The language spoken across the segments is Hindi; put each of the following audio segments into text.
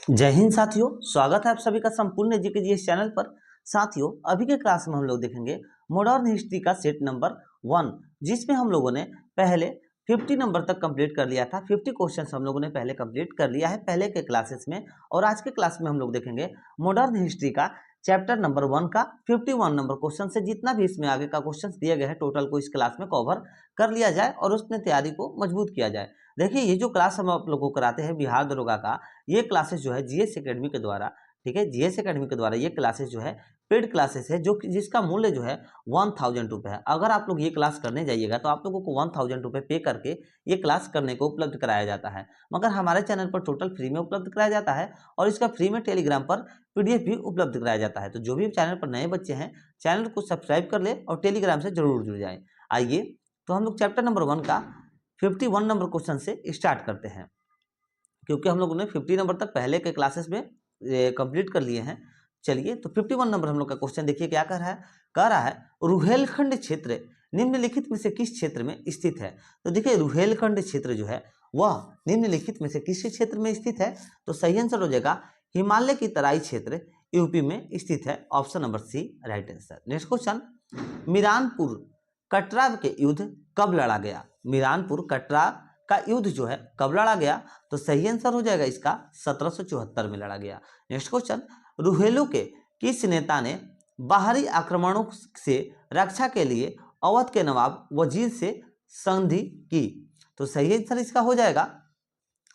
जय हिंद साथियों, स्वागत है आप सभी का संपूर्ण जीके चैनल पर। साथियों, अभी के क्लास में हम लोग देखेंगे मॉडर्न हिस्ट्री का सेट नंबर 1, जिसमें हम लोगों ने पहले 50 नंबर तक कंप्लीट कर लिया था। 50 क्वेश्चंस हम लोगों ने पहले कंप्लीट कर लिया है पहले के क्लासेस में। और आज के क्लास में हम लोग देखेंगे मॉडर्न हिस्ट्री का चैप्टर नंबर 1 का 51 नंबर क्वेश्चन से जितना भी इसमें आगे का क्वेश्चन दिए गए हैं टोटल को इस क्लास में कवर कर लिया जाए और उसमें तैयारी को मजबूत किया जाए। देखिए, ये जो क्लास हम आप लोगों को कराते हैं बिहार दरोगा का, ये क्लासेस जो है जीएस एकेडमी के द्वारा, ठीक है, जीएस एकेडमी के द्वारा ये क्लासेस जो है पेड क्लासेस है, जो जिसका मूल्य जो है 1000 रुपये है। अगर आप लोग ये क्लास करने जाइएगा तो आप लोगों को 1000 रुपये पे करके ये क्लास करने को उपलब्ध कराया जाता है, मगर हमारे चैनल पर टोटल फ्री में उपलब्ध कराया जाता है और इसका फ्री में टेलीग्राम पर पीडीएफ भी उपलब्ध कराया जाता है। तो जो भी चैनल पर नए बच्चे हैं, चैनल को सब्सक्राइब कर ले और टेलीग्राम से जरूर जुड़ जाए। आइए तो हम लोग चैप्टर नंबर 1 का 51 नंबर क्वेश्चन से स्टार्ट करते हैं, क्योंकि हम लोगों ने 50 नंबर तक पहले के क्लासेस में कंप्लीट कर लिए हैं। चलिए तो 51 नंबर हम लोग का क्वेश्चन देखिए क्या कह रहा है रुहेलखंड क्षेत्र निम्नलिखित में से किस क्षेत्र में स्थित है। तो देखिए, रुहेलखंड क्षेत्र जो है वह निम्नलिखित में से किस क्षेत्र में स्थित है। तो सही आंसर हो जाएगा हिमालय की तराई क्षेत्र यूपी में स्थित है। Option number C right answer. Next question, Miranpur Katra के युद्ध कब लड़ा गया। मिरानपुर कटरा का युद्ध जो है कब लड़ा गया। तो सही आंसर हो जाएगा इसका 1774 में लड़ा गया। नेक्स्ट क्वेश्चन, रुहेलू के किस नेता ने बाहरी आक्रमणों से रक्षा के लिए अवध के नवाब वजीर से संधि की। तो सही आंसर इसका हो जाएगा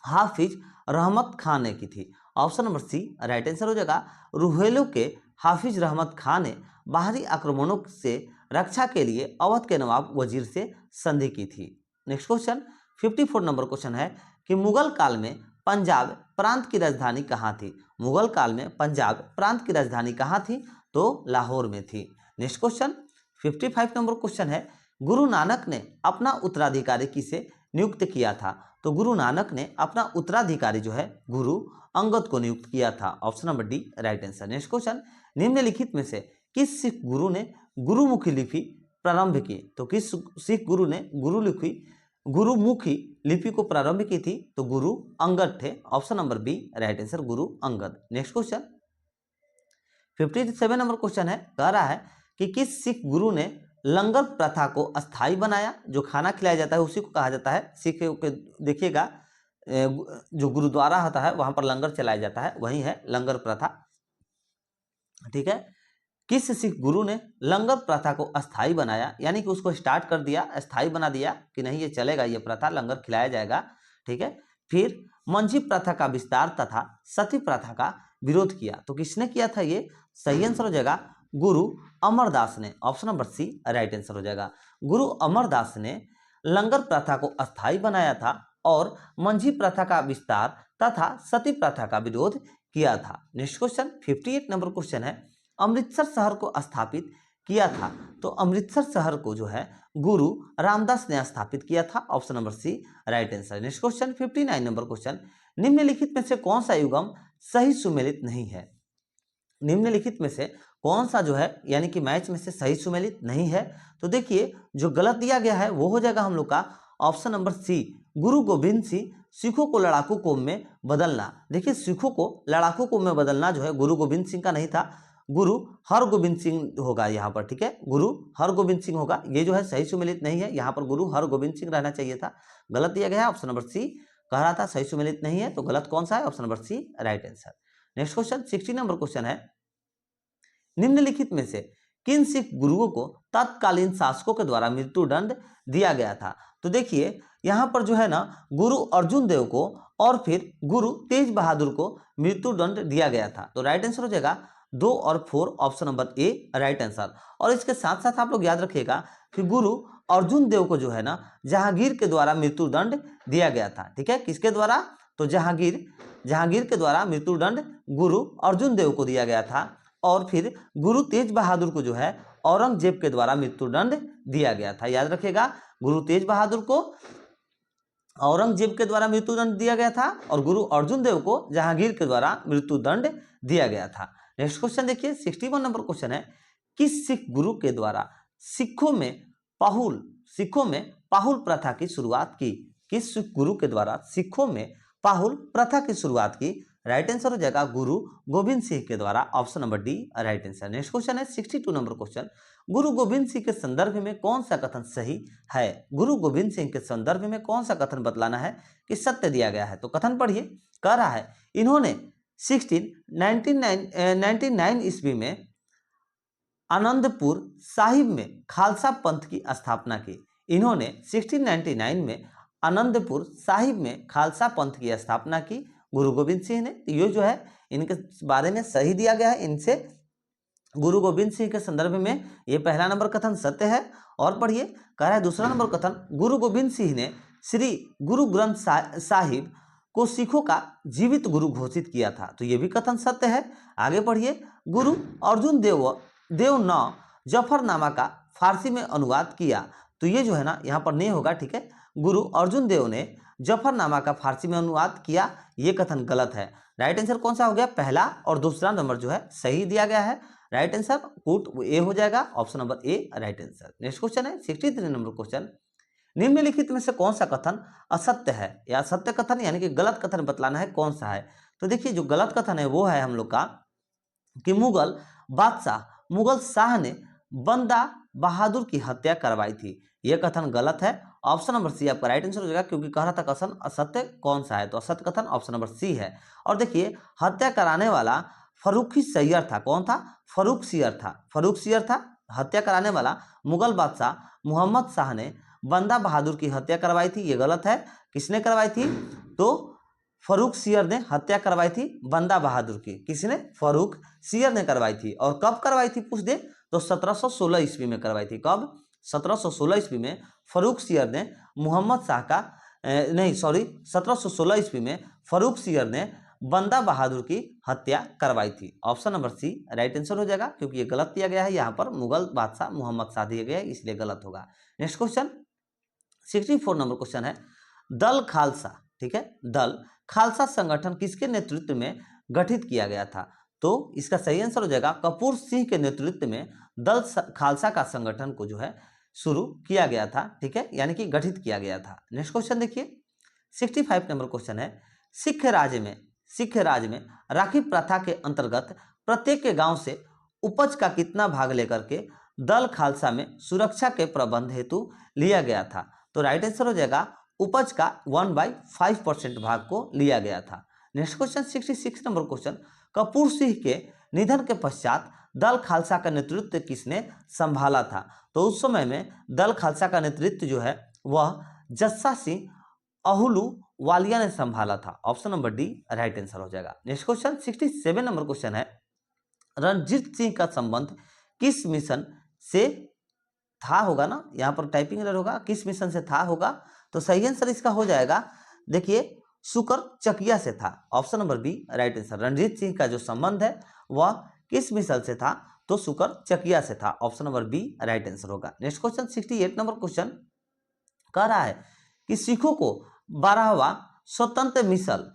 हाफिज रहमत खान ने की थी। Option number C right answer हो जाएगा। रुहेलू के हाफिज रहमत खान ने बाहरी आक्रमणों से रक्षा के लिए अवध के नवाब वजीर से संधि की थी। नेक्स्ट क्वेश्चन 54 नंबर क्वेश्चन है कि मुगल काल में पंजाब प्रांत की राजधानी कहाँ थी। मुगल काल में पंजाब प्रांत की राजधानी कहाँ थी। तो लाहौर में थी। नेक्स्ट क्वेश्चन 55 नंबर क्वेश्चन है गुरु नानक ने अपना उत्तराधिकारी किसे नियुक्त किया था। तो गुरु नानक ने अपना उत्तराधिकारी जो है गुरु अंगद को नियुक्त किया था। Option number D right answer. Next question, निम्नलिखित में से किस सिख गुरु ने गुरुमुखी लिपि प्रारंभ की। तो किस सिख गुरु ने गुरुमुखी लिपि को प्रारंभ की थी। तो गुरु अंगद थे। Option number B right answer, Guru Angad. Next question 57 number question है, कह रहा है कि किस सिख गुरु ने लंगर प्रथा को अस्थाई बनाया। जो खाना खिलाया जाता है उसी को कहा जाता है सिख के। देखिएगा, जो गुरुद्वारा होता है वहां पर लंगर चलाया जाता है, वही है लंगर प्रथा। ठीक है, किस सिख गुरु ने लंगर प्रथा को अस्थाई बनाया, यानी कि उसको स्टार्ट कर दिया, अस्थाई बना दिया कि नहीं ये चलेगा, ये प्रथा लंगर खिलाया जाएगा। ठीक है, फिर मंझी प्रथा का विस्तार तथा सती प्रथा का विरोध किया। तो किसने किया था ये। सही आंसर हो जाएगा गुरु अमरदास ने। Option number C right answer हो जाएगा। गुरु अमरदास ने लंगर प्रथा को अस्थाई बनाया था और मंझी प्रथा का विस्तार तथा सती प्रथा का विरोध किया था। नेक्स्ट क्वेश्चन 58 नंबर क्वेश्चन है, अमृतसर शहर को स्थापित किया था। तो अमृतसर शहर को जो है गुरु रामदास ने स्थापित किया था। Option number C right answer. Next question 59 number question, निम्नलिखित में से कौन सा युग्म सही सुमेलित नहीं है। निम्नलिखित में से कौन सा जो है यानी कि मैच में से सही सुमेलित नहीं है। तो देखिए, जो गलत दिया गया है वो हो जाएगा हम लोग का ऑप्शन नंबर सी, गुरु गोविंद सिंह सिखों को लड़ाकू कौम में बदलना। देखिए, सिखों को लड़ाकू कौम में बदलना जो है गुरु गोविंद सिंह का नहीं था, गुरु हरगोविंद सिंह होगा यहाँ पर। ठीक है, गुरु हरगोविंद सिंह होगा। ये जो है सही सुमेलित नहीं है, यहाँ पर गुरु हरगोविंद सिंह रहना चाहिए था, गलत दिया गया है। ऑप्शन नंबर सी कह रहा था सही सुमेलित नहीं है, तो गलत कौन सा है। Option number C right answer. Next question 60 number question है, निम्नलिखित में से किन सिख गुरुओं को तत्कालीन शासकों के द्वारा मृत्यु दंड दिया गया था। तो देखिए, यहाँ पर जो है ना गुरु अर्जुन देव को और फिर गुरु तेज बहादुर को मृत्यु दंड दिया गया था। तो राइट आंसर हो जाएगा 2 और 4, option number A right answer. और इसके साथ साथ आप लोग याद रखिएगा कि गुरु अर्जुन देव को जो है ना जहांगीर के द्वारा मृत्यु दंड दिया गया था। ठीक है, किसके द्वारा। तो जहांगीर के द्वारा मृत्यु दंड गुरु अर्जुन देव को दिया गया था। और फिर गुरु तेज बहादुर को जो है औरंगजेब के द्वारा मृत्युदंड दिया गया था। याद रखिएगा, गुरु तेज बहादुर को औरंगजेब के द्वारा मृत्युदंड दिया गया था और गुरु अर्जुन देव को जहांगीर के द्वारा मृत्युदंड दिया गया था। नेक्स्ट क्वेश्चन देखिए 61 नंबर क्वेश्चन है, किस सिख गुरु के द्वारा सिखों में पाहुल प्रथा की शुरुआत की। किस सिख गुरु के द्वारा सिखों में पाहुल प्रथा की शुरुआत की। राइट आंसर हो जाएगा गुरु गोविंद सिंह के द्वारा, option number D right answer. Next question है 62 नंबर क्वेश्चन, गुरु गोविंद सिंह के संदर्भ में कौन सा कथन सही है? गुरु गोविंद सिंह के संदर्भ में कौन सा कथन बतलाना है कि सत्य दिया गया है? तो कथन पढ़िए, कह रहा है इन्होंने 1699 ईस्वी में आनंदपुर साहिब में खालसा पंथ की स्थापना की। इन्होंने 1699 में आनंदपुर साहिब में खालसा पंथ की स्थापना की गुरु गोविंद सिंह ने। तो ये जो है इनके बारे में सही दिया गया है, इनसे गुरु गोविंद सिंह के संदर्भ में ये पहला नंबर कथन सत्य है। और पढ़िए, कह रहा है दूसरा नंबर कथन, गुरु गोविंद सिंह ने श्री गुरु ग्रंथ साहिब को सिखों का जीवित गुरु घोषित किया था। तो ये भी कथन सत्य है। आगे पढ़िए, गुरु अर्जुन देव ने जफरनामा का फारसी में अनुवाद किया। तो ये जो है ना यहाँ पर नहीं होगा, ठीक है। गुरु अर्जुन देव ने जफरनामा का फारसी में अनुवाद किया, ये कथन गलत है। राइट आंसर कौन सा हो गया? पहला और दूसरा नंबर जो है सही दिया गया है। राइट आंसर कोट ए हो जाएगा, option number A right answer. Next question है 63 नंबर क्वेश्चन, निम्नलिखित में से कौन सा कथन असत्य है या सत्य कथन यानी कि गलत कथन बतलाना है, कौन सा है? तो देखिए जो गलत कथन है वो है हम लोग का कि मुगल शाह ने बंदा बहादुर की हत्या करवाई थी। यह कथन गलत है, ऑप्शन नंबर सी आपका राइट आंसर हो जाएगा, क्योंकि कह रहा था कथन असत्य कौन सा है, तो असत्य कथन ऑप्शन नंबर सी है। और देखिए हत्या कराने वाला फर्रुखी सैय्यर था। कौन था? फर्रुख सियर था। हत्या कराने वाला मुगल बादशाह मोहम्मद शाह ने बंदा बहादुर की हत्या करवाई थी, ये गलत है। किसने करवाई थी? तो फर्रुख सियर ने हत्या करवाई थी बंदा बहादुर की। किसने? फर्रुख सियर ने करवाई थी। और कब करवाई थी पूछ दे तो 1716 ईस्वी में करवाई थी। कब? 1716 ईस्वी में फर्रुख सियर ने मोहम्मद शाह का 1716 ईस्वी में फर्रुख सियर ने बंदा बहादुर की हत्या करवाई थी। Option number C right answer हो जाएगा, क्योंकि ये गलत दिया गया है, यहाँ पर मुगल बादशाह मोहम्मद शाह दिया गया है, इसलिए गलत होगा। नेक्स्ट क्वेश्चन 64 नंबर क्वेश्चन है, दल खालसा, ठीक है, दल खालसा संगठन किसके नेतृत्व में गठित किया गया था? तो इसका सही आंसर हो जाएगा कपूर सिंह के नेतृत्व में दल खालसा का संगठन को जो है शुरू किया गया था, ठीक है, यानी कि गठित किया गया था। नेक्स्ट क्वेश्चन देखिए 65 नंबर क्वेश्चन है, सिख राज्य में राखी प्रथा के अंतर्गत प्रत्येक गांव से उपज का कितना भाग लेकर के दल खालसा में सुरक्षा के प्रबंध हेतु लिया गया था? तो राइट आंसर हो जाएगा उपज का 1/5% भाग को लिया गया था। Next question 66 number question, Kapoor Singh के निधन के पश्चात दल खालसा का नेतृत्व किसने संभाला था? तो उस समय में दल खालसा का नेतृत्व जो है वह जस्सा सिंह अहलूवालिया ने संभाला था। Option number D right answer हो जाएगा। नेक्स्ट क्वेश्चन 67 नंबर क्वेश्चन है, रणजीत सिंह का संबंध किस मिशन से था? होगा ना, यहाँ पर टाइपिंग एरर होगा, किस मिशन से था होगा, तो सही आंसर इसका हो जाएगा देखिए शुकर चकिया से था। Option number B right answer. Ranjit Singh का जो संबंध है वह किस मिशन से था? तो शुकर चकिया से था। Option number B right answer होगा। नेक्स्ट क्वेश्चन 68 नंबर क्वेश्चन कह रहा है कि सिखों को 12वां स्वतंत्र मिसल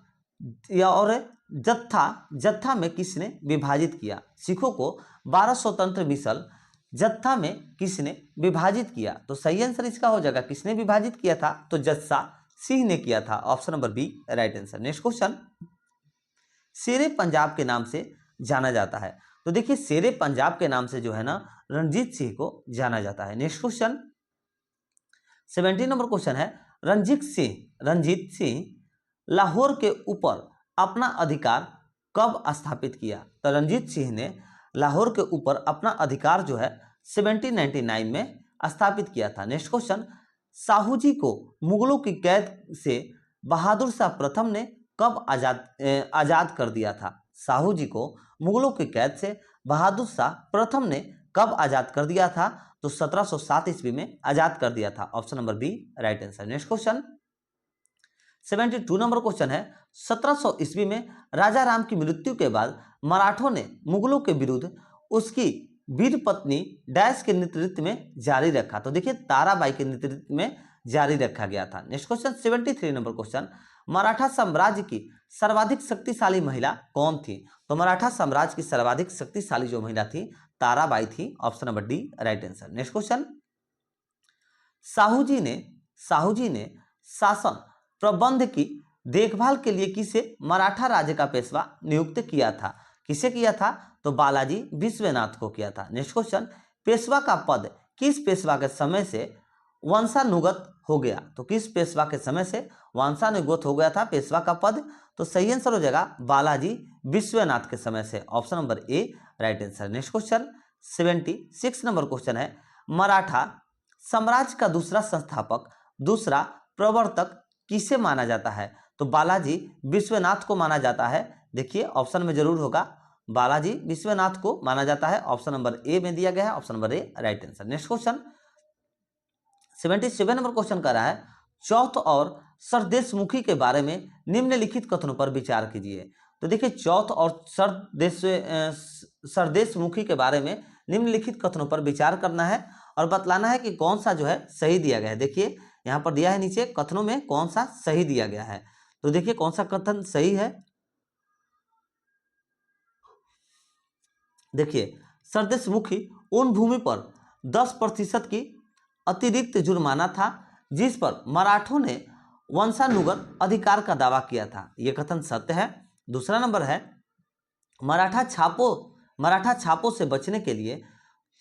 या और जत्था में किसने विभाजित किया? सिखों को 12 स्वतंत्र मिसल जत्था में किसने विभाजित किया? तो सही आंसर इसका हो जाएगा किसने विभाजित किया था? तो जस्सा सिंह ने किया था। Option number B right answer. Next question, शेरे पंजाब के नाम से जाना जाता है। तो देखिए शेरे पंजाब के नाम से जो है ना रणजीत सिंह को जाना जाता है। नेक्स्ट क्वेश्चन 70 नंबर क्वेश्चन है, रणजीत सिंह लाहौर के ऊपर अपना अधिकार कब स्थापित किया? तो रणजीत सिंह ने लाहौर के ऊपर अपना अधिकार जो है 1799 में स्थापित किया था। नेक्स्ट क्वेश्चन, साहू जी को मुगलों की कैद से बहादुर शाह प्रथम ने कब आजाद कर दिया था? साहू जी को मुगलों की कैद से बहादुर शाह प्रथम ने कब आजाद कर दिया था? तो 1707 ईस्वी में आजाद कर दिया था। Option number B right answer. Next question 72 number question है, 1700 ईस्वी में राजा राम की मृत्यु के बाद मराठों ने मुगलों के विरुद्ध उसकी वीर पत्नी डैश के नेतृत्व में जारी रखा। तो देखिए ताराबाई के नेतृत्व में जारी रखा गया था। Next question 73 number question, Maratha साम्राज्य की सर्वाधिक शक्तिशाली महिला कौन थी? तो मराठा साम्राज्य की सर्वाधिक शक्तिशाली जो महिला थी ताराबाई थी। Option number D right answer. Next question, Sahu ji ने शासन प्रबंध की देखभाल के लिए किसे मराठा राज्य का पेशवा नियुक्त किया था? किसे किया था? तो बालाजी विश्वनाथ को किया था। नेक्स्ट क्वेश्चन, पेशवा का पद किस पेशवा के समय से वंशानुगत हो गया? तो किस पेशवा के समय से वंशानुगत हो गया था पेशवा का पद? तो सही आंसर हो जाएगा बालाजी विश्वनाथ के समय से, option number A right answer. Next question 76 number question है, मराठा साम्राज्य का दूसरा संस्थापक, दूसरा प्रवर्तक किसे माना जाता है? तो बालाजी विश्वनाथ को माना जाता है। देखिए ऑप्शन में जरूर होगा, बालाजी विश्वनाथ को माना जाता है, ऑप्शन नंबर ए में दिया गया है, option number A right answer. Next question 77 number question कर रहा है, चौथ और सरदेशमुखी के बारे में निम्नलिखित कथनों पर विचार कीजिए। तो देखिए चौथ और सरदेशमुखी के बारे में निम्नलिखित कथनों पर विचार करना है और बतलाना है कि कौन सा जो है सही दिया गया है। देखिए यहाँ पर दिया है नीचे कथनों में कौन सा सही दिया गया है। तो देखिए कौन सा कथन सही है। देखिए सरदेशमुखी उन भूमि पर 10% की अतिरिक्त जुर्माना था जिस पर मराठों ने वंशानुगत अधिकार का दावा किया था, यह कथन सत्य है। दूसरा नंबर है, मराठा छापों से बचने के लिए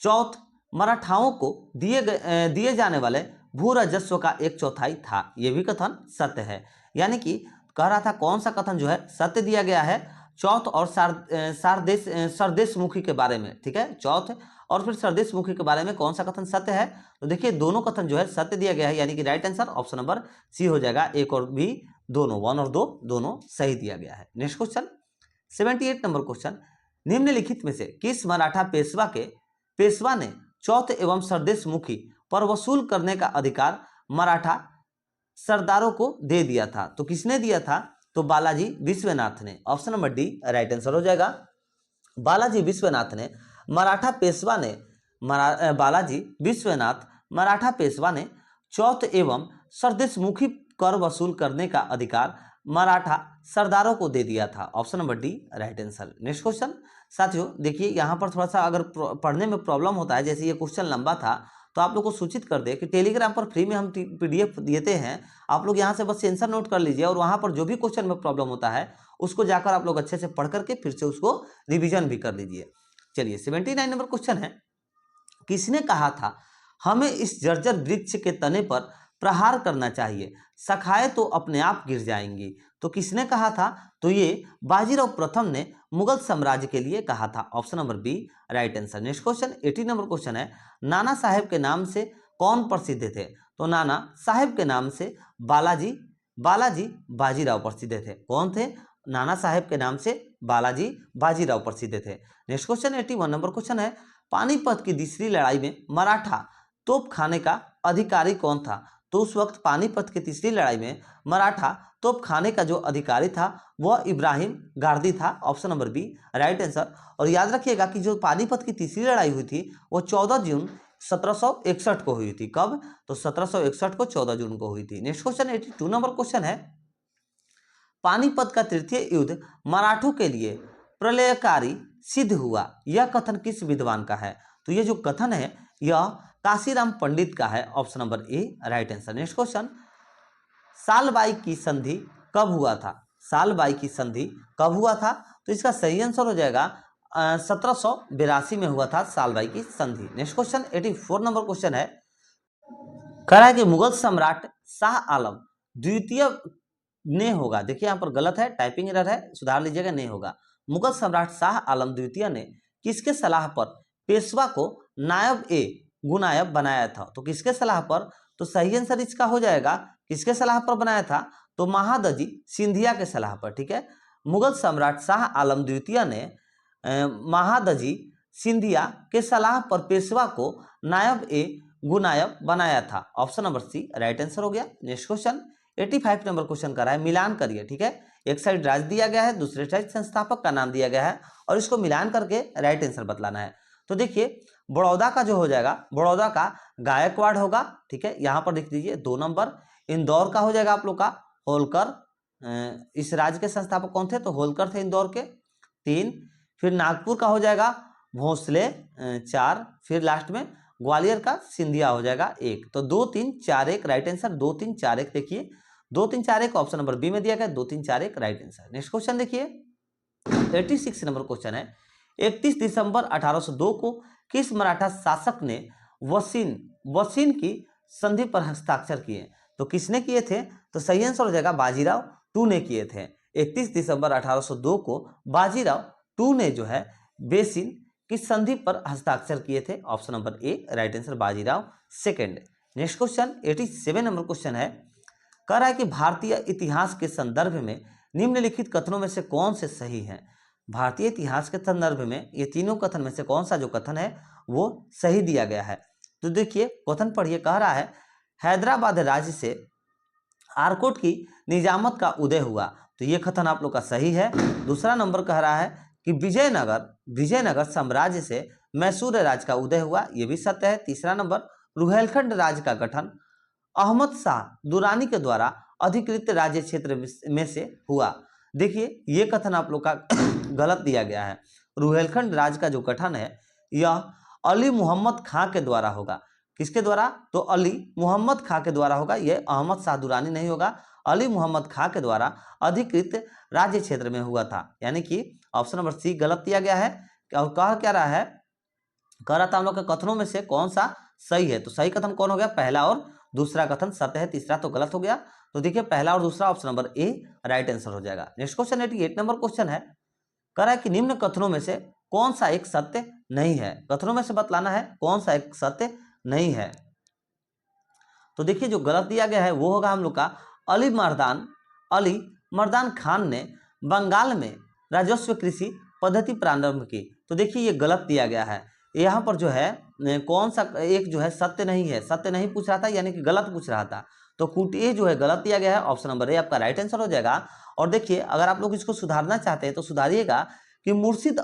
चौथ मराठाओं को दिए जाने वाले भू राजस्व का 1/4 था, यह भी कथन सत्य है। यानी कि कह रहा था कौन सा कथन जो है सत्य दिया गया है, चौथ और सरदेशमुखी के बारे में, ठीक है, चौथ और फिर सरदेशमुखी के बारे में कौन सा कथन सत्य है? तो देखिए दोनों कथन जो है सत्य दिया गया है, यानी कि right answer option number C हो जाएगा। एक और बी दोनों, 1 और 2 दोनों सही दिया गया है। नेक्स्ट क्वेश्चन 78 नंबर क्वेश्चन, निम्नलिखित में से किस मराठा पेशवा ने चौथ एवं सरदेशमुखी पर वसूल करने का अधिकार मराठा सरदारों को दे दिया था? तो किसने दिया था? तो बालाजी विश्वनाथ ने, option number D right answer हो जाएगा। बालाजी विश्वनाथ ने मराठा पेशवा ने चौथ एवं सरदेशमुखी कर वसूल करने का अधिकार मराठा सरदारों को दे दिया था, option number D right answer. Next question साथियों, देखिए यहाँ पर थोड़ा सा अगर पढ़ने में प्रॉब्लम होता है, जैसे ये क्वेश्चन लंबा था तो आप लोग को सूचित कर दे कि टेलीग्राम पर फ्री में हम PDF देते हैं, आप लोग यहाँ से बस आंसर नोट कर लीजिए और वहाँ पर जो भी क्वेश्चन में प्रॉब्लम होता है उसको जाकर आप लोग अच्छे से पढ़ करके फिर से उसको रिवीजन भी कर लीजिए। चलिए 79 नंबर क्वेश्चन है, किसने कहा था हमें इस जर्जर वृक्ष के तने पर प्रहार करना चाहिए, शाखाएं तो अपने आप गिर जाएंगी? तो किसने कहा था? तो ये बाजीराव प्रथम ने मुगल साम्राज्य के लिए कहा था, option number B right answer. Next question 80 number question है, नाना साहेब के नाम से कौन प्रसिद्ध थे? तो नाना साहेब के नाम से बालाजी बाजीराव प्रसिद्ध थे। कौन थे? नाना साहेब के नाम से बालाजी बाजीराव प्रसिद्ध थे। नेक्स्ट क्वेश्चन 81 नंबर क्वेश्चन है, पानीपत की तीसरी लड़ाई में मराठा तोप खाने का अधिकारी कौन था? तो उस वक्त पानीपत की तीसरी लड़ाई में मराठा तोप खाने का जो अधिकारी था वह इब्राहिम गारदी था, option number B right answer. और याद रखिएगा कि जो पानीपत की तीसरी लड़ाई हुई थी वो 14 जून 1761 को हुई थी। कब? तो 1761 को 14 जून को हुई थी। नेक्स्ट क्वेश्चन 82 नंबर क्वेश्चन है, पानीपत का तृतीय युद्ध मराठों के लिए प्रलयकारी सिद्ध हुआ, यह कथन किस विद्वान का है? तो ये जो कथन है यह काशीराम पंडित का है, option number A right answer. Next question, Salbai की संधि कब हुआ था? सालबाई की संधि कब हुआ था? तो इसका सही आंसर हो जाएगा 1782 में हुआ था सालबाई की संधि। नेक्स्ट क्वेश्चन 84 नंबर क्वेश्चन है, कह रहा है कि मुगल सम्राट शाह आलम द्वितीय ने होगा, देखिए यहाँ पर गलत है, टाइपिंग एरर है, सुधार लीजिएगा, नहीं होगा। मुगल सम्राट शाह आलम द्वितीय ने किसके सलाह पर पेशवा को नायब ए गुनायब बनाया था? तो किसके सलाह पर? तो सही आंसर इसका हो जाएगा किसके सलाह पर बनाया था? तो महादजी सिंधिया के सलाह पर, ठीक है। मुगल सम्राट शाह आलम द्वितीय ने महादजी सिंधिया के सलाह पर पेशवा को नायब ए गुनायब बनाया था, option number C right answer हो गया। नेक्स्ट क्वेश्चन 85 नंबर क्वेश्चन कर रहा है, मिलान करिए, ठीक है। एक साइड राज्य दिया गया है, दूसरे साइड संस्थापक का नाम दिया गया है और इसको मिलान करके राइट आंसर बतलाना है। तो देखिए बड़ौदा का जो हो जाएगा, बड़ौदा का गायकवाड़ होगा, ठीक है, यहाँ पर लिख दीजिए 2 नंबर। इंदौर का हो जाएगा आप लोग का होलकर, इस राज्य के संस्थापक कौन थे? तो होलकर थे इंदौर के, 3। फिर नागपुर का हो जाएगा भोंसले, 4। फिर लास्ट में ग्वालियर का सिंधिया हो जाएगा 1। तो 2 3 4 1 राइट आंसर, 2 3 4 1 देखिए 2 3 4 1 ऑप्शन नंबर बी में दिया गया, 2 3 4 1 राइट आंसर। नेक्स्ट क्वेश्चन देखिए 86 नंबर क्वेश्चन है, 31 दिसंबर 1802 को किस मराठा शासक ने वसीन की संधि पर हस्ताक्षर किए? तो किसने किए थे? तो सही आंसर हो जाएगा बाजीराव टू ने किए थे। 31 दिसंबर 1802 को बाजीराव टू ने जो है बेसिन की संधि पर हस्ताक्षर किए थे। Option number A right answer Bajirao second. Next question 87 number question है, कह रहा है कि भारतीय इतिहास के संदर्भ में निम्नलिखित कथनों में से कौन से सही हैं? भारतीय इतिहास के संदर्भ में ये तीनों कथन में से कौन सा जो कथन है वो सही दिया गया है? तो देखिए कथन पढ़िए, कह रहा है हैदराबाद राज्य से आरकोट की निजामत का उदय हुआ, तो ये कथन आप लोग का सही है। दूसरा नंबर कह रहा है कि विजयनगर साम्राज्य से मैसूर राज्य का उदय हुआ, ये भी सत्य है। तीसरा नंबर रुहेलखंड राज्य का गठन अहमद शाह दुरानी के द्वारा अधिकृत राज्य क्षेत्र में से हुआ। देखिए ये कथन आप लोग का गलत दिया गया है। रुहेलखंड राज्य का जो गठन है यह अली मुहम्मद खां के द्वारा होगा। किसके द्वारा? तो अली मुहम्मद खां के द्वारा होगा, यह अहमद शाह दुरानी नहीं होगा। अली मुहम्मद खां के द्वारा अधिकृत राज्य क्षेत्र में हुआ था, यानी कि ऑप्शन नंबर सी गलत दिया गया है। और कह क्या रहा है? कह रहा था हम लोग के कथनों में से कौन सा सही है? तो सही कथन कौन हो गया? पहला और दूसरा कथन सत्य है, तीसरा तो गलत हो गया। तो देखिए पहला और दूसरा option number A right answer हो जाएगा। नेक्स्ट क्वेश्चन 88 नंबर क्वेश्चन है, कह रहा है कि निम्न कथनों में से कौन सा एक सत्य नहीं है? कथनों में से बतलाना है कौन सा एक सत्य नहीं है। तो देखिए जो गलत दिया गया है वो होगा हम लोग का अली मर्दान खान ने बंगाल में राजस्व कृषि पद्धति प्रारंभ की। तो देखिए ये गलत दिया गया है। यहाँ पर जो है कौन सा एक जो है सत्य नहीं है, सत्य नहीं पूछ रहा था, यानी कि गलत पूछ रहा था। तो कूट ए जो है गलत दिया गया है, ऑप्शन नंबर ए आपका राइट आंसर हो जाएगा। और देखिए अगर आप लोग इसको सुधारना चाहते हैं तो सुधारिएगा कि मुर्शिद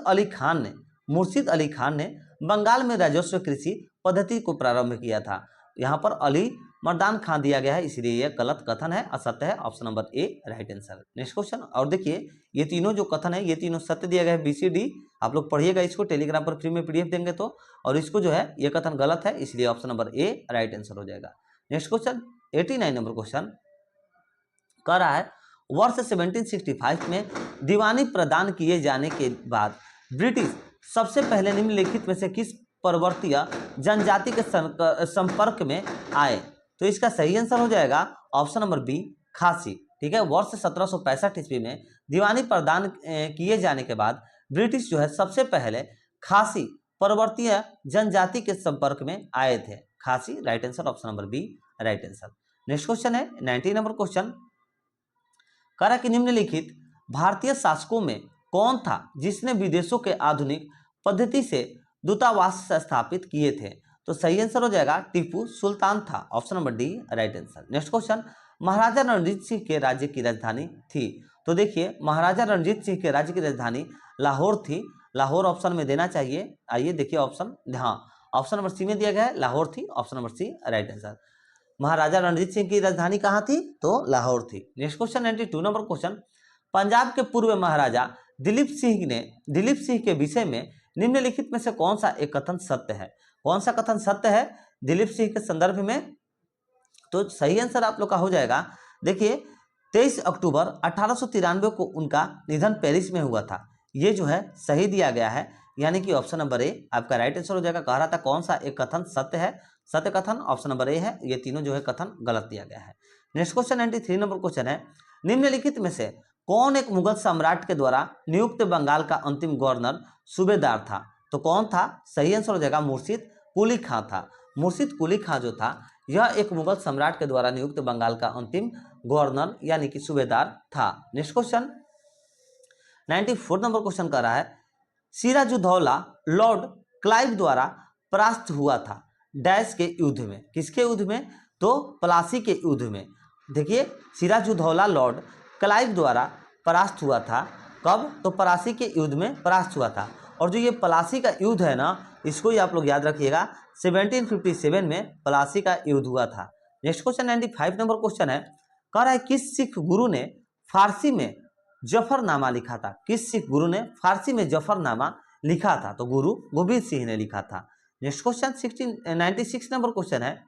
अली खान ने बंगाल में राजस्व कृषि पद्धति को प्रारंभ किया था। यहाँ पर अली मर्दान खान दिया गया है, इसलिए यह गलत कथन है, असत्य है। Option number A right answer. Next question, और देखिए ये तीनों जो कथन है ये तीनों सत्य दिया गया है, BCD। आप लोग पढ़िएगा इसको, टेलीग्राम पर फ्री में PDF देंगे तो। और इसको जो है ये कथन गलत है, इसलिए option number A right answer हो जाएगा। नेक्स्ट क्वेश्चन 89 नंबर क्वेश्चन कह रहा है, वर्ष 1765 में दीवानी प्रदान किए जाने के बाद ब्रिटिश सबसे पहले निम्नलिखित में से किस पर्वतीय जनजाति के संपर्क में आए? तो इसका सही आंसर हो जाएगा ऑप्शन नंबर बी खासी। ठीक है, वर्ष 1765 ईस्वी में दीवानी प्रदान किए जाने के बाद ब्रिटिश जो है सबसे पहले खासी पर्वतीय जनजाति के संपर्क में आए थे। खासी right answer, option number B right answer. Next question है 90 नंबर क्वेश्चन, कह रहा कि निम्नलिखित भारतीय शासकों में कौन था जिसने विदेशों के आधुनिक पद्धति से दूतावास स्थापित किए थे? तो सही आंसर हो जाएगा टीपू सुल्तान था, option number D right answer. Next question, Maharaja Ranjit Singh के राज्य की राजधानी थी? तो देखिए महाराजा रणजीत सिंह के राज्य की राजधानी लाहौर थी। लाहौर ऑप्शन में देना चाहिए। आइए देखिए ऑप्शन, हाँ ऑप्शन नंबर सी में दिया गया है, लाहौर थी, option number C right answer. Maharaja Ranjit Singh की राजधानी कहाँ थी? तो लाहौर थी। Next question 92 number question, Punjab के पूर्व महाराजा दिलीप सिंह के विषय में निम्नलिखित में से कौन सा एक कथन सत्य है? कौन सा कथन सत्य है दिलीप सिंह के संदर्भ में? तो सही आंसर आप लोग का हो जाएगा, देखिए 23 अक्टूबर 1893 को उनका निधन पेरिस में हुआ था। ये जो है सही दिया गया है, यानी कि ऑप्शन नंबर ए आपका राइट आंसर हो जाएगा। कह रहा था कौन सा एक कथन सत्य है? सत्य कथन ऑप्शन नंबर ए है, ये तीनों जो है कथन गलत दिया गया है। नेक्स्ट क्वेश्चन 93 नंबर क्वेश्चन है, निम्नलिखित में से कौन एक मुगल सम्राट के द्वारा नियुक्त बंगाल का अंतिम गवर्नर सूबेदार था? तो कौन था? सही आंसर हो जाएगा मुर्शिद कुली खां था। मुर्शिद कुली खां जो था यह एक मुगल सम्राट के द्वारा नियुक्त बंगाल का अंतिम गवर्नर यानी कि सूबेदार था। नेक्स्ट क्वेश्चन 94 नंबर क्वेश्चन कर रहा है, सिराजुद्दौला लॉर्ड क्लाइव द्वारा परास्त हुआ था डैश के युद्ध में? किसके युद्ध में? तो प्लासी के युद्ध में। देखिए सिराजुद्दौला लॉर्ड क्लाइव द्वारा परास्त हुआ था, कब? तो प्लासी के युद्ध में परास्त हुआ था। और जो ये प्लासी का युद्ध है ना, इसको ही आप लोग याद रखिएगा, 1757 में प्लासी का युद्ध हुआ था। नेक्स्ट क्वेश्चन 95 नंबर क्वेश्चन है, कह रहा है किस सिख गुरु ने फारसी में जफरनामा लिखा था? किस सिख गुरु ने फारसी में जफरनामा लिखा था? तो गुरु गोबिंद सिंह ने लिखा था। नेक्स्ट क्वेश्चन 96 नंबर क्वेश्चन है,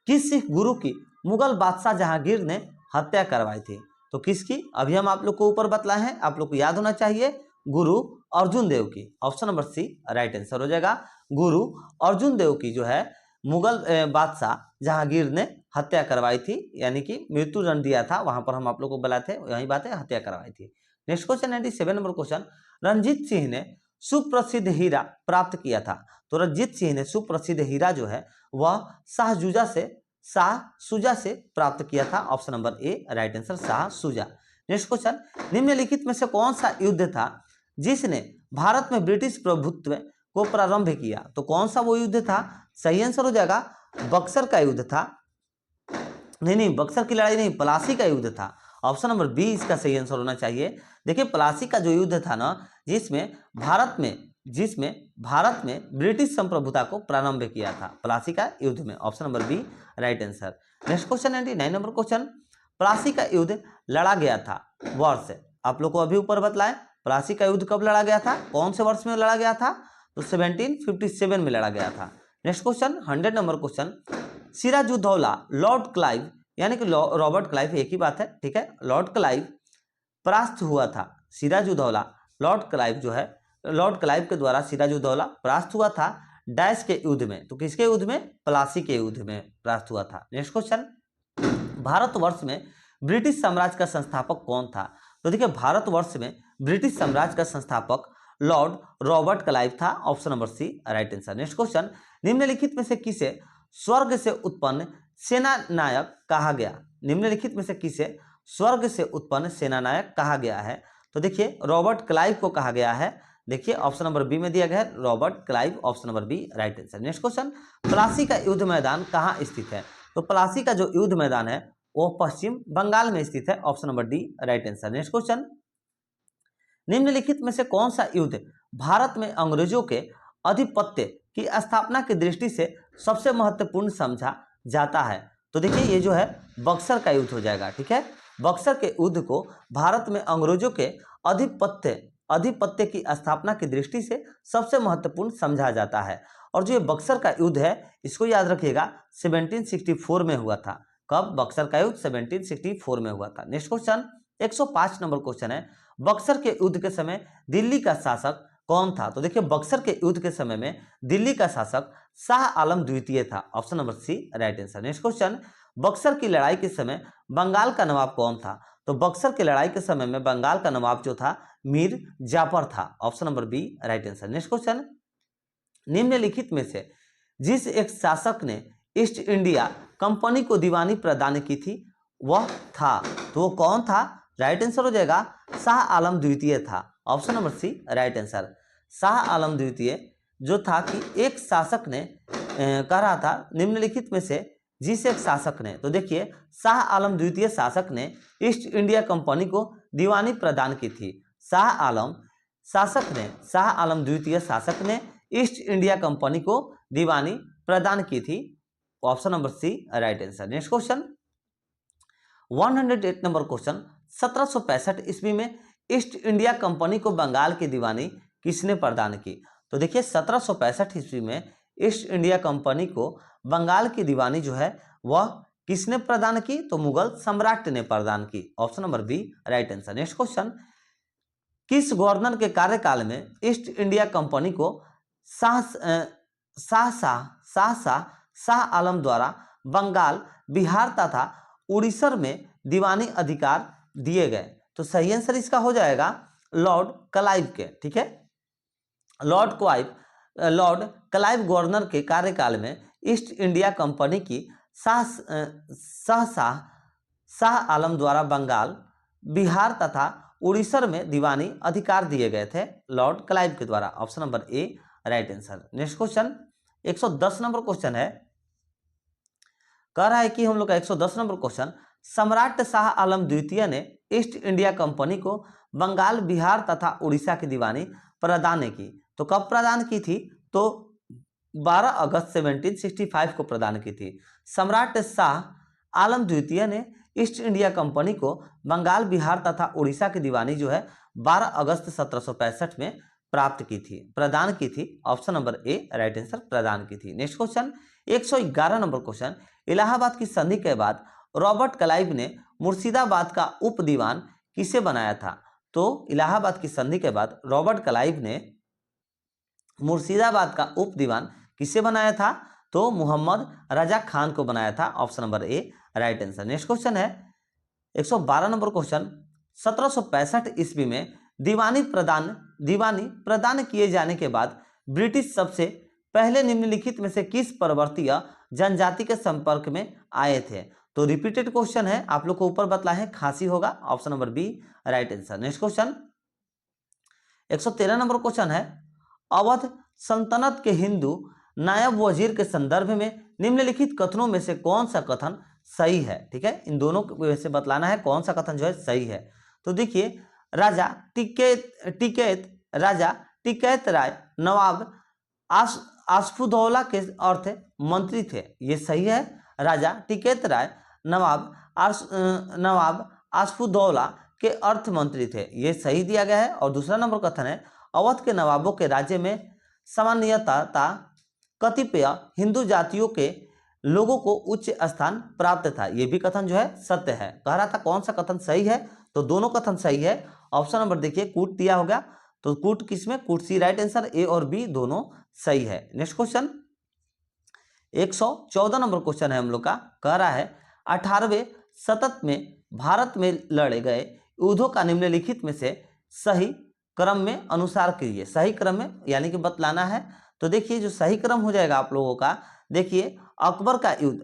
किस सिख गुरु की मुगल बादशाह जहांगीर ने हत्या करवाई थी। तो किसकी? अभी हम आप लोग को ऊपर बतलाए हैं, आप लोग को याद होना चाहिए, गुरु अर्जुन देव की। Option number C right answer हो जाएगा। गुरु अर्जुन देव की जो है मुगल बादशाह जहांगीर ने हत्या करवाई थी, यानी कि मृत्यु दंड दिया था, वहां पर हम आप लोग को बुलाए थे, यही बात है, हत्या करवाई थी। Next question 97 number question, Ranjit Singh ने सुप्रसिद्ध हीरा प्राप्त किया था। तो रंजीत सिंह ने सुप्रसिद्ध हीरा जो है वह शाह से प्राप्त किया था। Option number A right answer, Shah Shuja. Next question, निम्नलिखित में से कौन सा युद्ध था जिसने भारत में ब्रिटिश प्रभुत्व को प्रारंभ किया? तो कौन सा वो युद्ध था? सही आंसर हो जाएगा बक्सर का युद्ध था। नहीं, बक्सर की लड़ाई नहीं, प्लासी का युद्ध था। ऑप्शन नंबर बी इसका सही आंसर होना चाहिए। देखिए प्लासी का जो युद्ध था ना, जिसमें भारत में ब्रिटिश संप्रभुता को प्रारंभ किया था, प्लासी का युद्ध में। Option number B right answer. Next question 99 number question, Plassey का युद्ध लड़ा गया था वर्ष, आप लोग को अभी ऊपर बतलाएं, प्लासी का युद्ध कब लड़ा गया था, कौन से वर्ष में लड़ा गया था? तो 1757 में लड़ा गया था। Next question 100 number question, Sirajuddaula lord Clive, यानी कि रॉबर्ट क्लाइव, एक ही बात है, ठीक है, लॉर्ड क्लाइव परास्त हुआ था। सिराजुद्दौला लॉर्ड क्लाइव के द्वारा सिराजुद्दौला परास्त हुआ था डैश के युद्ध में। तो किसके युद्ध में? प्लासी के युद्ध में परास्त हुआ था। नेक्स्ट क्वेश्चन, भारतवर्ष में ब्रिटिश साम्राज्य का संस्थापक कौन था? तो देखिए भारतवर्ष में ब्रिटिश साम्राज्य का संस्थापक लॉर्ड रॉबर्ट क्लाइव था। Option number C right answer. Next question, निम्नलिखित में से किसे स्वर्ग से उत्पन्न सेनानायक कहा गया? निम्नलिखित में से किसे स्वर्ग से उत्पन्न सेनानायक कहा गया है? तो देखिए रॉबर्ट क्लाइव को कहा गया है। देखिए ऑप्शन नंबर बी में दिया गया है Robert Clive, option number B right answer. Next question, Plassey का युद्ध मैदान कहाँ स्थित है? तो प्लासी का जो युद्ध मैदान है वो पश्चिम बंगाल में स्थित है। Option number D right answer. Next question, निम्नलिखित में से कौन सा युद्ध भारत में अंग्रेजों के आधिपत्य की स्थापना की दृष्टि से सबसे महत्वपूर्ण समझा जाता है? तो देखिए ये जो है बक्सर का युद्ध हो जाएगा, ठीक है। बक्सर के युद्ध को भारत में अंग्रेजों के आधिपत्य की स्थापना की दृष्टि से सबसे महत्वपूर्ण समझा जाता है। और जो ये बक्सर का युद्ध है इसको याद रखिएगा 1764 में हुआ था। कब? बक्सर का युद्ध 1764 में हुआ था। नेक्स्ट क्वेश्चन 105 नंबर क्वेश्चन है, बक्सर के युद्ध के समय दिल्ली का शासक कौन था? तो देखिए बक्सर के युद्ध के समय में दिल्ली का शासक शाह आलम द्वितीय था। Option number C right answer. Next question, Buxar की लड़ाई के समय बंगाल का नवाब कौन था? तो बक्सर की लड़ाई के समय में बंगाल का नवाब जो था मीर जाफर था। Option number B right answer. Next question, निम्नलिखित में से जिस एक शासक ने ईस्ट इंडिया कंपनी को दीवानी प्रदान की थी वह था, तो वो कौन था? राइट आंसर हो जाएगा शाह आलम द्वितीय था। Option number C right answer. Shah Alam द्वितीय जो था कि एक शासक ने कह रहा था निम्नलिखित में से जिस एक शासक ने, तो देखिए शाह आलम द्वितीय शासक ने ईस्ट इंडिया कंपनी को दीवानी प्रदान की थी। शाह आलम द्वितीय शासक ने ईस्ट इंडिया कंपनी को दीवानी प्रदान की थी। Option number C right answer. Next question 108 number question, 1765 ईस्वी में ईस्ट इंडिया कंपनी को बंगाल की दीवानी किसने प्रदान की? तो देखिए 1765 ईस्वी में ईस्ट इंडिया कंपनी को बंगाल की दीवानी जो है वह किसने प्रदान की? तो मुगल सम्राट ने प्रदान की। Option number B right answer. Next question, किस गवर्नर के कार्यकाल में ईस्ट इंडिया कंपनी को शाह आलम द्वारा बंगाल, बिहार तथा उड़ीसा में दीवानी अधिकार दिए गए? तो सही आंसर इसका हो जाएगा लॉर्ड क्लाइव के, ठीक है। लॉर्ड क्लाइव गवर्नर के कार्यकाल में ईस्ट इंडिया कंपनी की शाह आलम द्वारा बंगाल, बिहार तथा उड़ीसा में दीवानी अधिकार दिए गए थे लॉर्ड क्लाइव के द्वारा। Option number A right answer. Next question 110 number question है, कह रहा है कि हम लोग का 110 नंबर क्वेश्चन, सम्राट शाह आलम द्वितीय ने ईस्ट इंडिया कंपनी को बंगाल, बिहार तथा उड़ीसा की दीवानी प्रदान की। तो कब प्रदान की थी? तो 12 अगस्त 1765 को प्रदान की थी। सम्राट शाह आलम द्वितीय ने ईस्ट इंडिया कंपनी को बंगाल, बिहार तथा उड़ीसा की दीवानी जो है 12 अगस्त 1765 में प्रदान की थी। Option number A right answer, प्रदान की थी। Next question 111 number question, Allahabad की संधि के बाद रॉबर्ट क्लाइव ने मुर्शिदाबाद का उप दीवान किसे बनाया था? तो इलाहाबाद की संधि के बाद रॉबर्ट क्लाइव ने मुर्शिदाबाद का उप दीवान किसे बनाया था? तो मोहम्मद रजा खान को बनाया था। Option number A right answer. Next question है 112 नंबर क्वेश्चन, 1765 ईस्वी में दीवानी प्रदान किए जाने के बाद ब्रिटिश सबसे पहले निम्नलिखित में से किस पर्वतीय जनजाति के संपर्क में आए थे? तो रिपीटेड क्वेश्चन है, आप लोग को ऊपर बतला है खासी होगा। Option number B right answer. Next question 113 number question है, अवध सल्तनत के हिंदू नायब वजीर के संदर्भ में निम्नलिखित कथनों में से कौन सा कथन सही है? ठीक है, इन दोनों को से बतलाना है कौन सा कथन जो है सही है। तो देखिए, राजा टिकैत राय नवाब आसफुद्दौला के अर्थ मंत्री थे, ये सही है। राजा टिकैत राय नवाब आसफुद्दौला के अर्थ मंत्री थे, ये सही दिया गया है। और दूसरा नंबर कथन है, अवध के नवाबों के राज्य में सामान्यतः कतिपय हिंदू जातियों के लोगों को उच्च स्थान प्राप्त था, यह भी कथन जो है सत्य है। कह रहा था कौन सा कथन सही है? तो दोनों कथन सही है। ऑप्शन नंबर देखिए, कूट दिया होगा, तो कूट किसमें? कूट सी राइट आंसर, ए और बी दोनों सही है। नेक्स्ट क्वेश्चन 114 नंबर क्वेश्चन है हम लोग का, कह रहा है 18वें शतक में भारत में लड़े गए युद्धों का निम्नलिखित में से सही क्रम में अनुसार कीजिए। सही क्रम में यानी कि बतलाना है। तो देखिए, जो सही क्रम हो जाएगा आप लोगों का, देखिए अकबर का युद्ध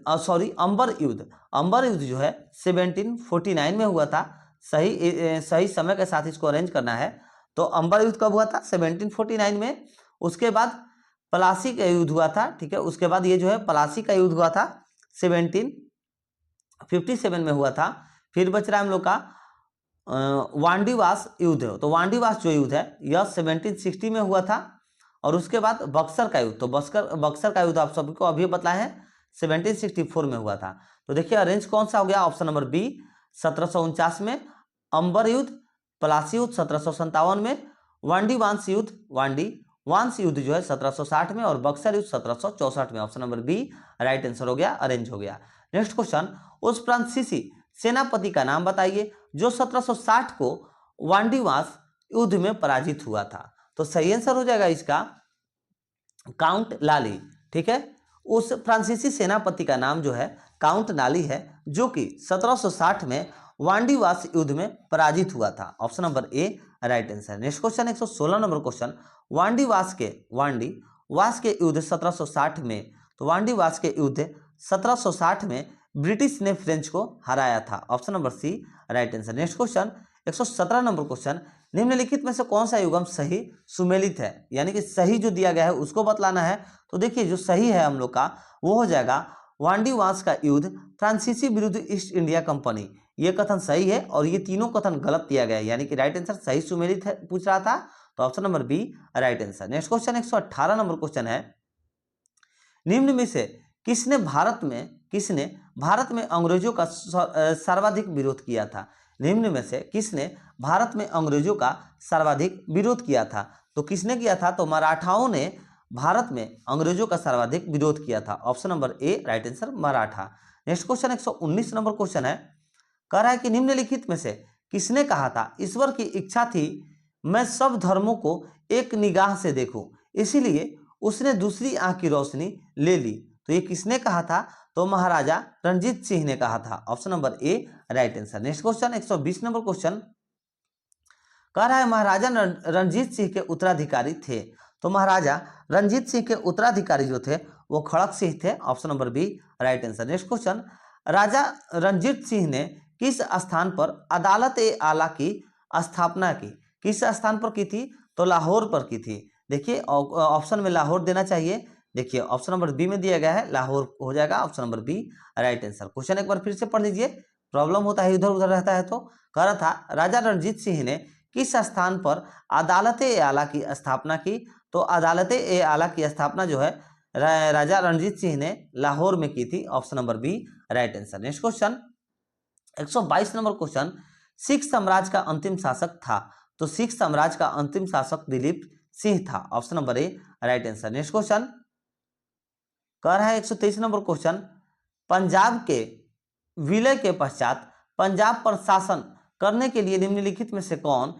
अंबर युद्ध जो है 1749 में हुआ था। सही समय के साथ इसको अरेंज करना है। तो अंबर युद्ध कब हुआ था? 1749 में। उसके बाद पलासी का युद्ध हुआ था, ठीक है। उसके बाद ये जो है पलासी का युद्ध हुआ था 1757 में हुआ था। फिर बच रहा है हम लोग का वांडीवास युद्ध। तो वांडीवास जो युद्ध है यह 1760 में हुआ था। और उसके बाद बक्सर का युद्ध, तो बक्सर का युद्ध आप सभी को अभी बताया है 1764 में हुआ था। तो देखिए अरेंज कौन सा हो गया? ऑप्शन नंबर बी 1749 में, अंबर युद्ध, पलासी युद्ध 1757 में, वांडीवांस युद्ध जो है 1760 में, और बक्सर युद्ध 1764 में। Option number B right answer हो गया, अरेंज हो गया। नेक्स्ट क्वेश्चन, उस फ्रांसीसी सेनापति का नाम बताइए जो 1760 को वांडीवांस युद्ध में पराजित हुआ था। तो सही आंसर हो जाएगा इसका काउंट लाली, ठीक है। उस फ्रांसीसी सेनापति का नाम जो है काउंट लाली है, जो कि 1760 में वांडीवास युद्ध में पराजित हुआ था। Option number A right answer. Next question 116 number question, Wandiwash के युद्ध 1760 में, तो वांडीवास के युद्ध 1760 में ब्रिटिश ने फ्रेंच को हराया था। Option number C right answer. Next question 117 number question, निम्नलिखित में से कौन सा युग्म सही सुमेलित है? यानी कि सही जो दिया गया है उसको बतलाना है। तो देखिए, जो सही है हम लोग का वो हो जाएगा वांडीवास का युद्ध फ्रांसीसी विरुद्ध ईस्ट इंडिया कंपनी, ये कथन सही है। और ये तीनों कथन गलत दिया गया है, यानी कि राइट आंसर सही सुमेलित है पूछ रहा था, तो option number B right answer. Next question 118 number question है, निम्न में से किसने भारत में अंग्रेजों का सर्वाधिक विरोध किया था? निम्न में से किसने भारत में अंग्रेजों का सर्वाधिक विरोध किया था? तो किसने किया था? तो मराठाओं ने भारत में अंग्रेजों का सर्वाधिक विरोध किया था। Option number A right answer, Maratha. Next question 119 number question है, कह रहा है कि निम्नलिखित में से किसने कहा था ईश्वर की इच्छा थी मैं सब धर्मों को एक निगाह से देखूं, इसीलिए उसने दूसरी आंख की रोशनी ले ली। तो ये किसने कहा था? तो महाराजा रणजीत सिंह ने कहा था। Option number A right answer. Next question 120 number question, कह रहा है महाराजा रणजीत सिंह के उत्तराधिकारी थे। तो महाराजा रणजीत सिंह के उत्तराधिकारी जो थे वो खड़क सिंह थे। Option number B right answer. Next question, Raja Ranjit Singh ने किस स्थान पर अदालत ए आला की स्थापना की? किस स्थान पर की थी? तो लाहौर पर की थी। देखिए ऑप्शन में लाहौर देना चाहिए, देखिए ऑप्शन नंबर बी में दिया गया है, लाहौर हो जाएगा। Option number B right answer. Question एक बार फिर से पढ़ लीजिए, प्रॉब्लम होता है इधर उधर रहता है। तो कह रहा था राजा रणजीत सिंह ने किस स्थान पर अदालत ए आला की स्थापना की? तो अदालत ए आला की स्थापना जो है राजा रणजीत सिंह ने लाहौर में की थी। Option number B right answer. Next question 122 number question, Sikh साम्राज्य का अंतिम शासक था। तो सिख साम्राज्य का अंतिम शासक दिलीप सिंह था। Option number A right answer. Next question कह रहा है 123 नंबर क्वेश्चन, पंजाब के विलय के पश्चात पंजाब पर शासन करने के लिए निम्नलिखित में से कौन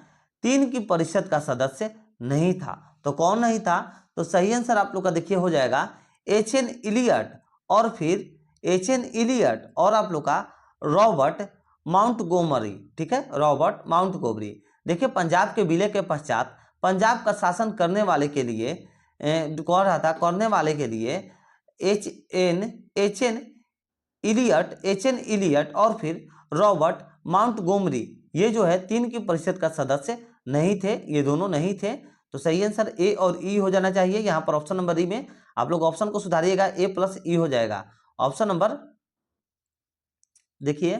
3 की परिषद का सदस्य नहीं था? तो कौन नहीं था? तो सही आंसर आप लोग का देखिए हो जाएगा एच.एन. इलियट और फिर एच.एन. इलियट और आप लोग का रॉबर्ट माउंटगोमरी। ठीक है, रॉबर्ट माउंटगोमरी। देखिए पंजाब के विलय के पश्चात पंजाब का शासन करने वाले के लिए कौन रहा था? करने वाले के लिए एच.एन. इलियट और फिर रॉबर्ट माउंटगोमरी, ये जो है 3 की परिषद का सदस्य नहीं थे, ये दोनों नहीं थे। तो सही आंसर ए और ई हो जाना चाहिए। यहाँ पर ऑप्शन नंबर ई में आप लोग ऑप्शन को सुधारिएगा, ए प्लस ई हो जाएगा। ऑप्शन नंबर देखिए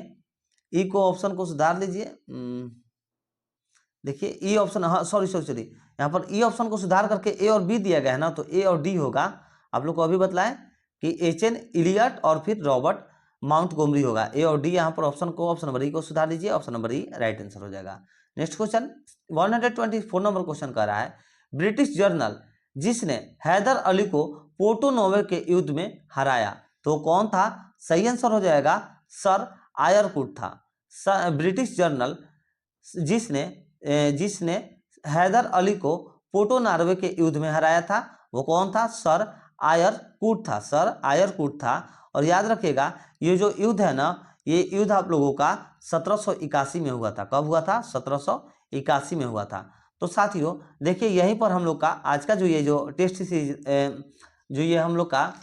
ई को ऑप्शन को सुधार लीजिए। देखिए ई ऑप्शन, हाँ सॉरी, यहाँ पर ई ऑप्शन को सुधार करके ए और बी दिया गया है ना, तो ए और डी होगा। आप लोग को अभी बतलाएं कि एच.एन. इलियट और फिर रॉबर्ट माउंटगोमरी होगा, ए और डी। यहाँ पर ऑप्शन नंबर ई को सुधार लीजिए, ऑप्शन नंबर ई राइट आंसर हो जाएगा। नेक्स्ट क्वेश्चन 124 नंबर क्वेश्चन कह रहा है, ब्रिटिश जर्नल जिसने हैदर अली को पोर्टो नोवे के युद्ध में हराया, तो कौन था? सही आंसर हो जाएगा सर आयरकुट था। ब्रिटिश जर्नल जिसने हैदर अली को पोर्टो नोवे के युद्ध में हराया था, वो कौन था? सर आयरकुट था, सर आयरकुट था। और याद रखिएगा ये जो युद्ध है ना, ये युद्ध आप लोगों का 1781 में हुआ था। कब हुआ था? 1781 में हुआ था। तो साथियों देखिए यहीं पर हम लोग का आज का जो ये जो टेस्ट सीरीज जो ये हम लोग का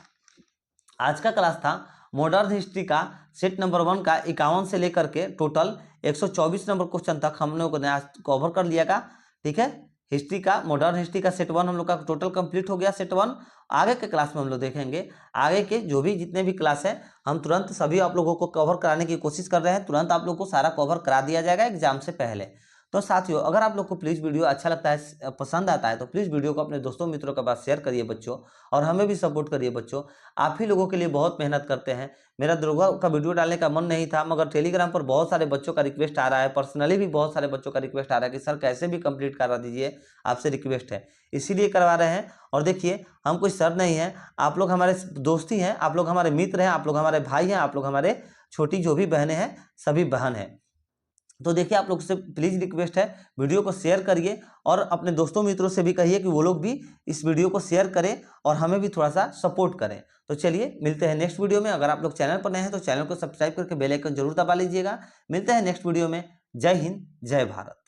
आज का क्लास था, मॉडर्न हिस्ट्री का सेट नंबर 1 का 51 से लेकर के टोटल 124 नंबर क्वेश्चन तक हम लोगों ने आज कवर कर लिया का। ठीक है, हिस्ट्री का मॉडर्न हिस्ट्री का सेट 1 हम लोग का टोटल कंप्लीट हो गया, सेट 1। आगे के क्लास में हम लोग देखेंगे, आगे के जो भी जितने भी क्लास है हम तुरंत सभी आप लोगों को कवर कराने की कोशिश कर रहे हैं, तुरंत आप लोग को सारा कवर करा दिया जाएगा एग्जाम से पहले। तो साथियों अगर आप लोग को प्लीज़ वीडियो अच्छा लगता है, पसंद आता है, तो प्लीज़ वीडियो को अपने दोस्तों मित्रों के पास शेयर करिए बच्चों, और हमें भी सपोर्ट करिए बच्चों। आप ही लोगों के लिए बहुत मेहनत करते हैं। मेरा दुर्गा का वीडियो डालने का मन नहीं था, मगर टेलीग्राम पर बहुत सारे बच्चों का रिक्वेस्ट आ रहा है, पर्सनली भी बहुत सारे बच्चों का रिक्वेस्ट आ रहा है कि सर कैसे भी कंप्लीट करवा दीजिए, आपसे रिक्वेस्ट है, इसीलिए करवा रहे हैं। और देखिए हम कोई सर नहीं है, आप लोग हमारे दोस्ती हैं, आप लोग हमारे मित्र हैं, आप लोग हमारे भाई हैं, आप लोग हमारे छोटी जो भी बहनें हैं सभी बहन हैं। तो देखिए आप लोग से प्लीज़ रिक्वेस्ट है, वीडियो को शेयर करिए और अपने दोस्तों मित्रों से भी कहिए कि वो लोग भी इस वीडियो को शेयर करें और हमें भी थोड़ा सा सपोर्ट करें। तो चलिए मिलते हैं नेक्स्ट वीडियो में। अगर आप लोग चैनल पर नए हैं तो चैनल को सब्सक्राइब करके बेल आइकन जरूर दबा लीजिएगा। मिलते हैं नेक्स्ट वीडियो में। जय हिंद, जय भारत।